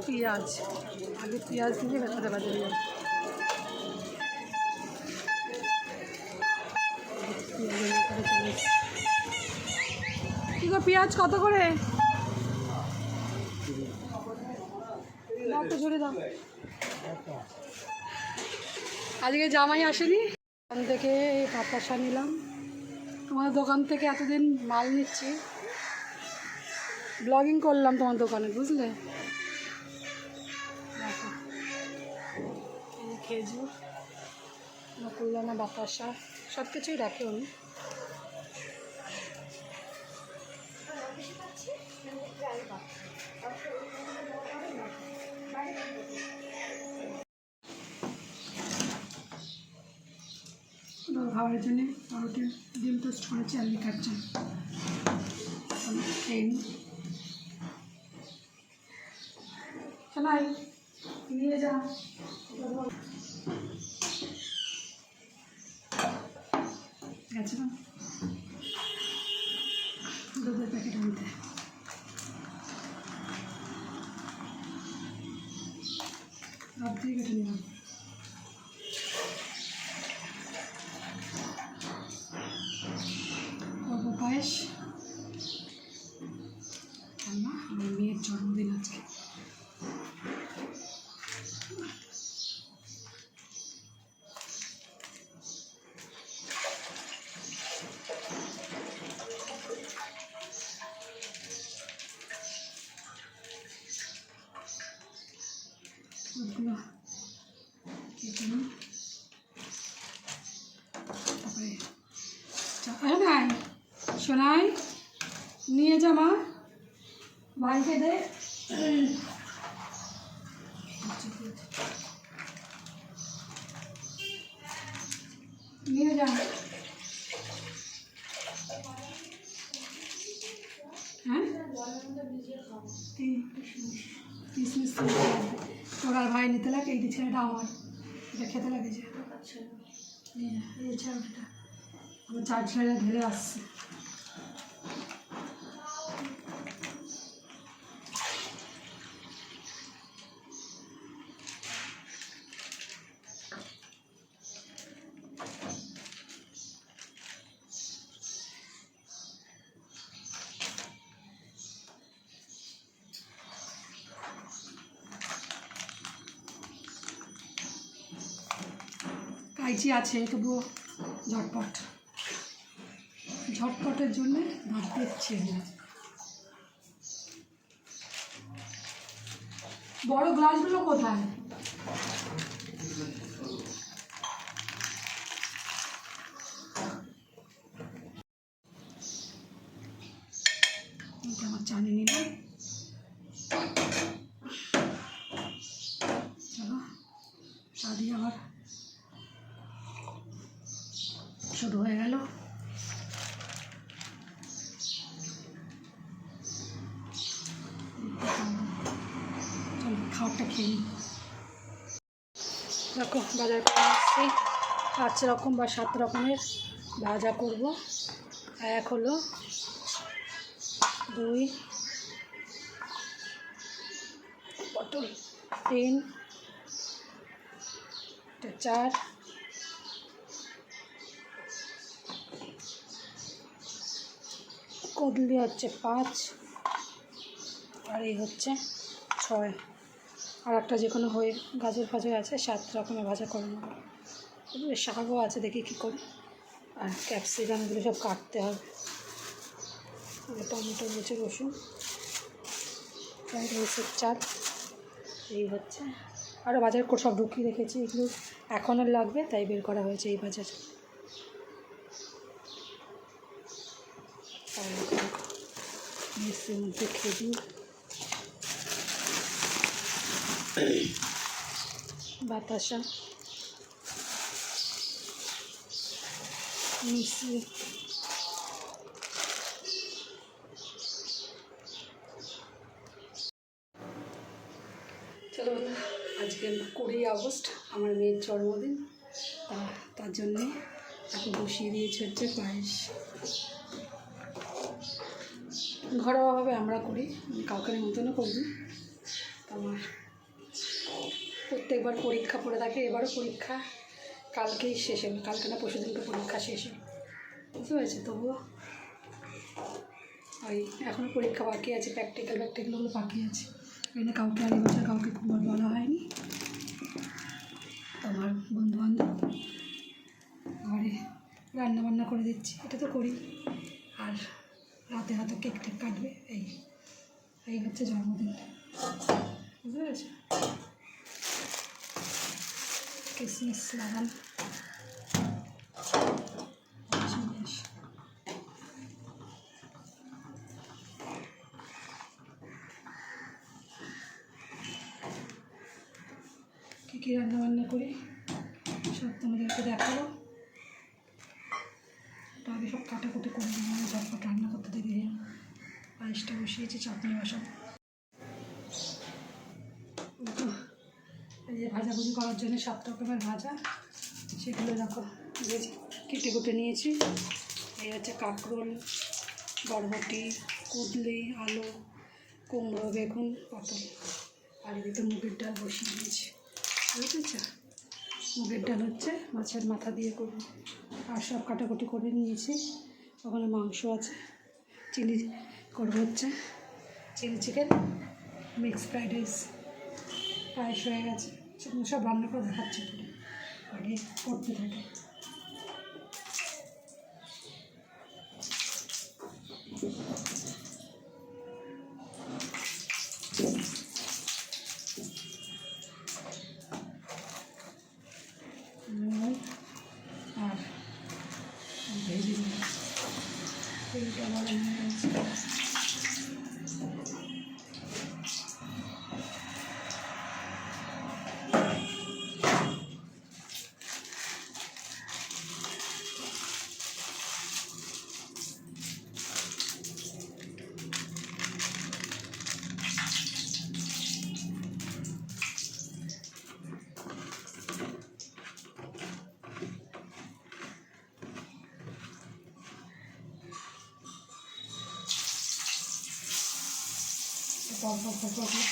পেঁয়াজ, আগে পেঁয়াজ দিয়ে ব্যথাটা বাজারে যাবে। কি গো, পেঁয়াজ কত করে? একটু ঝরে দাও। আজকে জামাই আসেনি, দোকান থেকে বাতাসা নিলাম। তোমার দোকান থেকে এতদিন মাল নিচ্ছি, ব্লগিং করলাম তোমার দোকানে, বুঝলে? দেখো, এই খেজুর, নকুলদানা, বাতাসা সব কিছুই রাখে উনি। খাওয়ার জন্য রুটি ডিম টোস্ট করেছি আর লিকার চা ট্রেন চালাই নিয়ে যা। গেছে না দুধের প্যাকেট আনতে। সব দিয়ে কেটে নিলাম। করবো পায়েস, আমার মেয়ের জন্মদিন আজকে। তারপরে নাই শোনাই নিয়ে যা মা, ভাইকে দে। নিয়ে যা। হ্যাঁ কিসমিস তোর আর ভাই নিতে লাগে, এই ছেলেটা আমার, এটা খেতে লাগে যে এই ছেলেটা আমার চার ছেলেরা ঢেলে আসছে। কাইচি আছে তবুও ঝটপটের জন্যে দাঁত দেখছি। বড় গ্লাসগুলো কোথায়? আমার চানি নিলাম। চলো চা দিয়ে আবার শুরু হয়ে গেল। খাবারটা খেয়ে নিই। দেখো বাজার করে আসছি 5 রকম বা 7 রকমের ভাজা করব। এক হলো 2 পটল, 3 4 কদলি হচ্ছে 5 আর এই হচ্ছে 6 আর একটা যে কোনো হয়ে গাজর ফাজর আছে 7 রকমের ভাজা করে নেব। শাকও আছে, দেখি কী করি। আর ক্যাপসিকাম এগুলো সব কাটতে হবে। টমেটো রয়েছে, রসুন, ফ্রাইড রাইসের চাল, এই হচ্ছে আরও বাজার করে সব ঢুকিয়ে রেখেছি। এগুলো এখনও লাগবে তাই বের করা হয়েছে এই বাজার। মিক্সির মধ্যে খেজুর, বাতাসা, মিষ্টি, চলো আজকে 20 আগস্ট আমার মেয়ের জন্মদিন, তার জন্যে এখন বসিয়ে দিয়েছে হচ্ছে পায়েস। ঘরোয়াভাবে আমরা করি, কাউকে মতনও করি। আমার প্রত্যেকবার পরীক্ষা পড়ে থাকে, এবারও পরীক্ষা কালকেই শেষ হবে, কালকে না পরশু দিনকে পরীক্ষা শেষ হবে, বুঝতে পেরেছি। তবুও ওই এখনও পরীক্ষা বাকি আছে, প্র্যাকটিক্যালগুলো বাকি আছে। এখানে কাউকে আর এবছর কাউকে বলা হয়নি, আমার বন্ধুবান্ধব। ঘরে রান্নাবান্না করে দিচ্ছি, এটা তো করি, আর রাতে হয়তো কেক টেক কাটবে। এই হচ্ছে জন্মদিনটা, বুঝতে পেরেছো? কিসমিস লাগান, কী কী রান্নাবান্না করি সব তোমাদেরকে দেখাবো। তো আগে সব কাটাকুটি করে দিই, মানে ঝটপট রান্না করতে দেরি হয়। পায়েসটা বসিয়েছি, চাটনি বসাবো। এই যে ভাজাভুজি করার জন্য 7 রকমের ভাজা, সেগুলো দেখো কেটে কুটে নিয়েছি। এই হচ্ছে কাঁকরোল, বরবটি, কুদলি, আলু, কুমড়ো, বেগুন, পটল, আর এদিকে মুগের ডাল বসিয়ে দিয়েছি, বুঝেছো? মুগের ডাল হচ্ছে মাছের মাথা দিয়ে করবো। আর সব কাটাকুটি করে নিয়েছি। ওখানে মাংস আছে, চিলি করবো, হচ্ছে chilli chicken, mix fried rice, পায়েস হয়ে গেছে। সব রান্না করে দেখাচ্ছে, পরে আগে করতে থাকে। আর ভেজে নিই, তেলটা গরম হয়ে গেছে।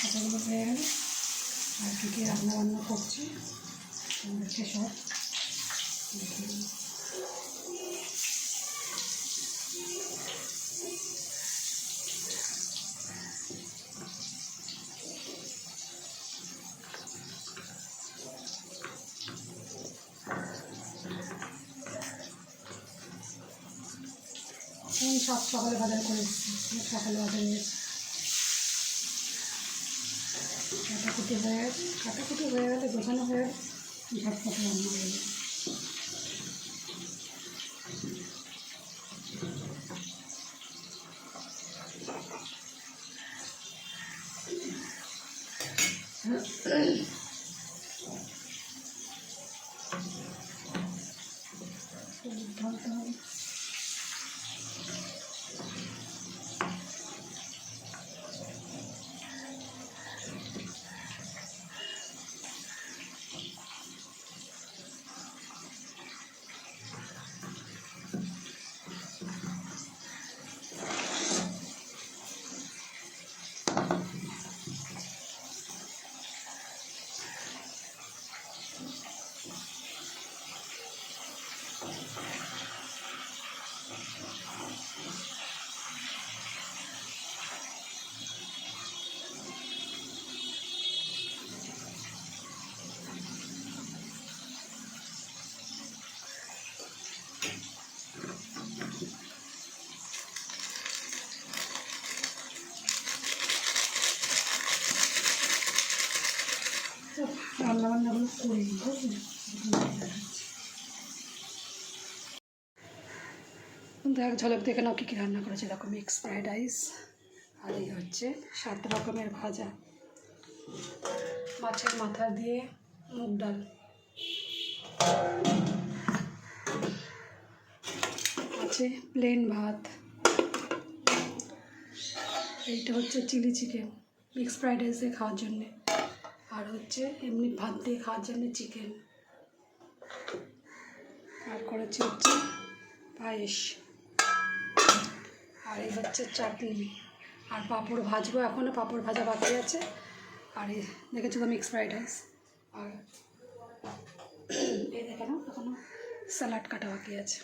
কথাগুলো হয়ে গেল, আর কী কী রান্নাবান্না করছি আমাদেরকে সব সকালে বাজার করে এসেছি, সকালে বাজারে এসেছি। কাটাকুটি হয়ে গেলে গোছানো হয়ে গেলে ঝটপট রান্না হয়ে যাবে। ঢালতে হবে। রান্নাবান্নাগুলো করে নিই, বুঝলি? দেখ ঝলক দেখে নাও কী কী রান্না করেছে। দেখো মিক্স ফ্রাইড রাইস, আর এই হচ্ছে 7 রকমের ভাজা, মাছের মাথা দিয়ে মুগ ডাল, আছে প্লেন ভাত, এইটা হচ্ছে chilli chicken mix fried rice দিয়ে খাওয়ার জন্যে, আর হচ্ছে এমনি ভাত দিয়ে খাওয়ার জন্যে চিকেন, আর করেছি হচ্ছে পায়েস, আর এই হচ্ছে চাটনি, আর পাঁপড় ভাজবো, এখনও পাঁপড় ভাজা বাকি আছে। আর এই দেখেছো তো মিক্স ফ্রাইড রাইস, আর এই দেখে না এখনো স্যালাড কাটা বাকি আছে,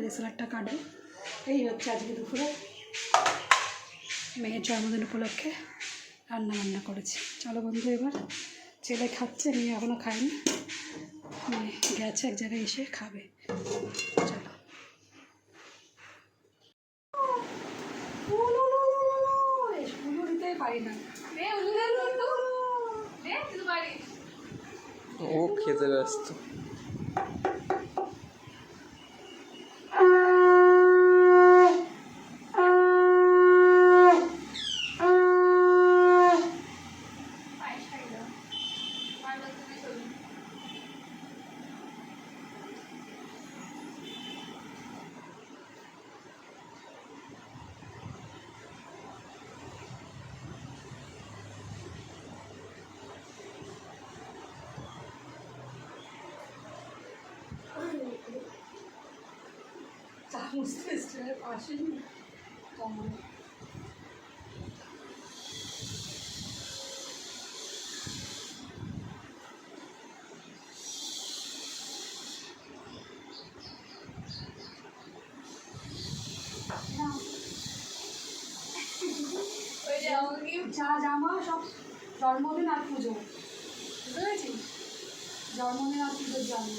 এই স্যালাডটা কাটবে। এই হচ্ছে আজকে দুপুরে মেয়ের জন্মদিন উপলক্ষে রান্না করেছি। চলো বন্ধু, এবার ছেলে খাচ্ছে, মেয়ে এখনও খায়নি, মেয়ে গেছে এক জায়গায় এসে খাবে। চলো। পারি না, ও খেতে ব্যস্ত। আসেনি কমন। যা জামা সব জন্মদিন আর পুজো, বুঝতে পেরেছি, জন্মদিন আর পুজোর জামা।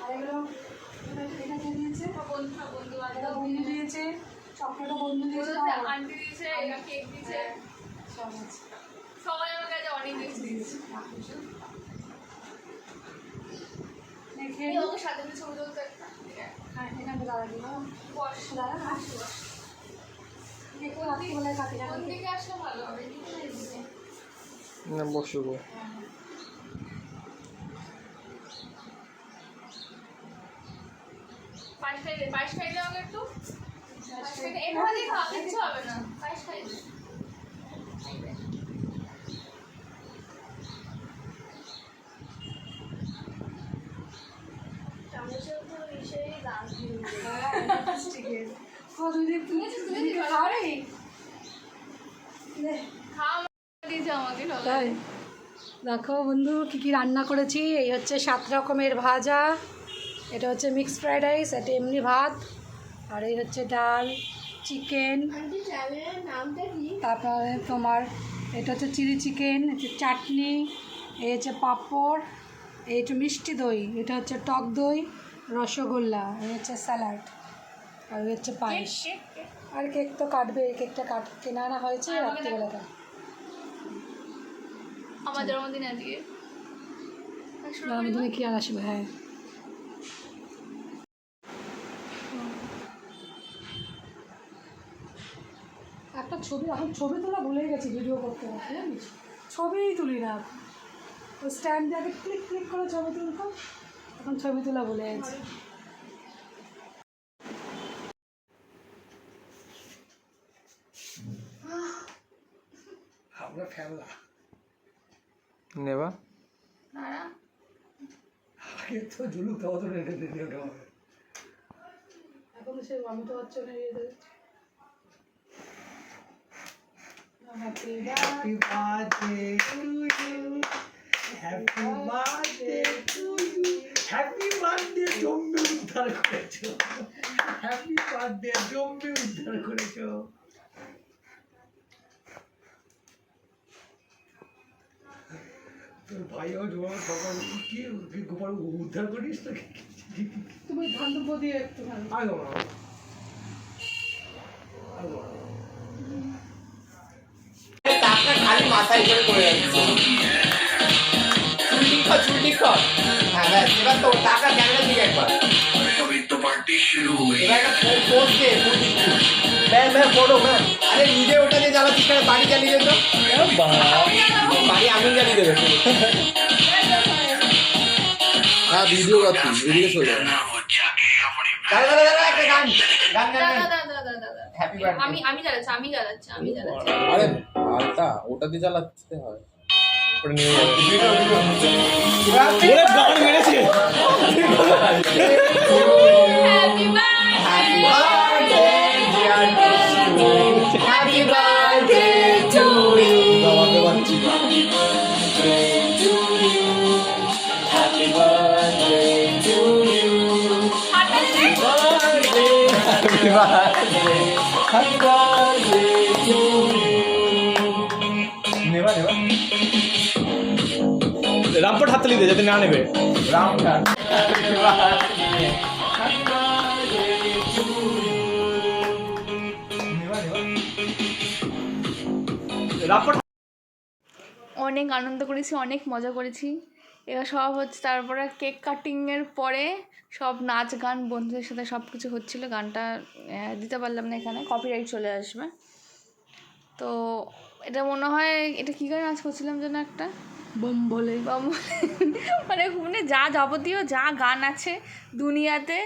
আর এগুলো এটা কে দিয়েছে? বন্ধু দিয়েছে, চকলেটও বন্ধু দিয়েছে, আন্টি দিয়েছে, কেক দিয়েছে, সব আছে, সবাই আমার কাছে অনেক কিছু দিয়েছে। ওকে সাথে ছবি তুলতে এখানটা দাদা দিল, দাদা আসতে দেখো রাত্রি বলে কাটি কোন দিকে আসলে ভালো হবে? না বসবো। পায়েস খাই দাও আমাকে একটু। এভাবে খাওয়া কিচ্ছু হবে না, পায়েস খাই দে। চামচের তো বিষয়ে দাম তাই দেখো বন্ধু কী কী রান্না করেছি। এই হচ্ছে 7 রকমের ভাজা, এটা হচ্ছে মিক্সড ফ্রাইড রাইস, এটা এমনি ভাত, আর এই হচ্ছে ডাল, চিকেন, তারপরে তোমার এটা হচ্ছে চিলি চিকেন, হচ্ছে চাটনি, এই হচ্ছে পাঁপড়, এই হচ্ছে মিষ্টি দই, এটা হচ্ছে টক দই, রসগোল্লা, এই হচ্ছে স্যালাড, আর এই হচ্ছে পায়েস। আর কেক তো কাটবে, এই কেকটা কেনা আনা হয়েছে রাত্রিবেলাটা। আমার জন্মদিন আজকে, জন্মদিনে কি আর আসবে? হ্যাঁ, একটা ছবি, এখন ছবি তোলা ভুলে গেছি, ভিডিও করতে করতে জানিস, ছবিই তুলি না এখন। ওই স্ট্যান্ড দিয়ে আগে ক্লিক ক্লিক করে ছবি তুলতাম, এখন ছবি তোলা ভুলে গেছি। আমরা ফেললা নেবা আগে তো ঝুলুক খাওয়া তো রেখে দিতে হবে। এখন সে আমি তো হচ্ছে না, Happy birthday to you. Happy birthday to you. Happy birthday জম্মে উদ্ধার করেছো। Happy birthday জম্মে উদ্ধার করেছো। তোর ভাইও জমা সবার কি গোপাল উদ্ধার করিস তো? তুমি ধান দিয়ে একটু আগে খালি মাথায় করে পড়ে যাচ্ছে। চুটি কর হ্যাঁ ব্যাস, এবার তো টাকা ক্যামেরা দিকে একবার আরে নিজে ওটা দিয়ে জ্বালাচ্ছিস কেন? বাড়ি জ্বালিয়ে যেত, বাড়ি আগুন জ্বালিয়ে দেবে। হ্যাঁ ভিডিও করছি, এদিকে চলে যাবে। একটা গান গান গান হ্যাপি বার্থডে। আমি জ্বালাচ্ছি। আরে আলটা ওটা দিয়ে জ্বালাতে হয়, ওটা নিয়ে গান মেরেছে। Happy birthday to you. নেবা নেবা রামপট হাততালি দে যাতে না নেবে। রামটা রামপট অনেক আনন্দ করেছি, অনেক মজা করেছি। এবার সব হচ্ছে, তারপরে কেক কাটিংয়ের পরে সব নাচ গান বন্ধুদের সাথে সব কিছু হচ্ছিলো। গানটা দিতে পারলাম না, এখানে কপিরাইট চলে আসবে। তো এটা মনে হয়, এটা কী গান নাচ করছিলাম যেন একটা বম বলে মানে যা যাবতীয় যা গান আছে দুনিয়াতে,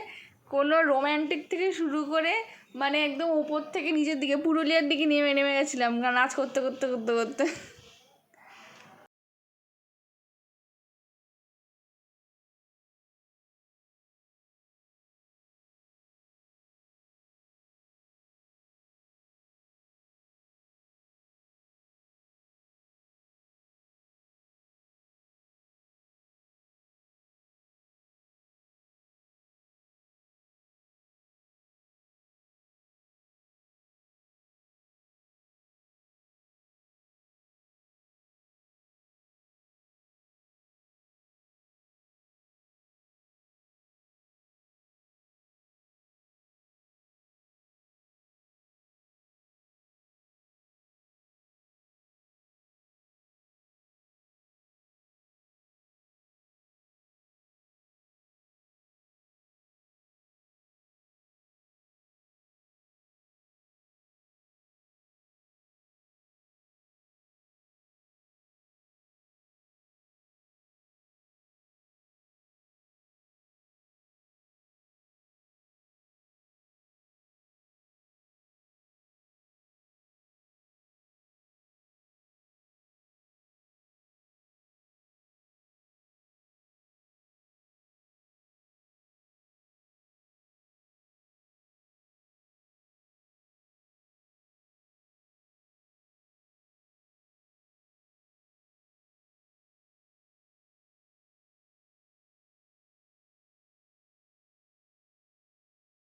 কোনো রোম্যান্টিক থেকে শুরু করে মানে একদম উপর থেকে নিচের দিকে পুরুলিয়ার দিকে নেমে গেছিলাম নাচ করতে করতে করতে করতে।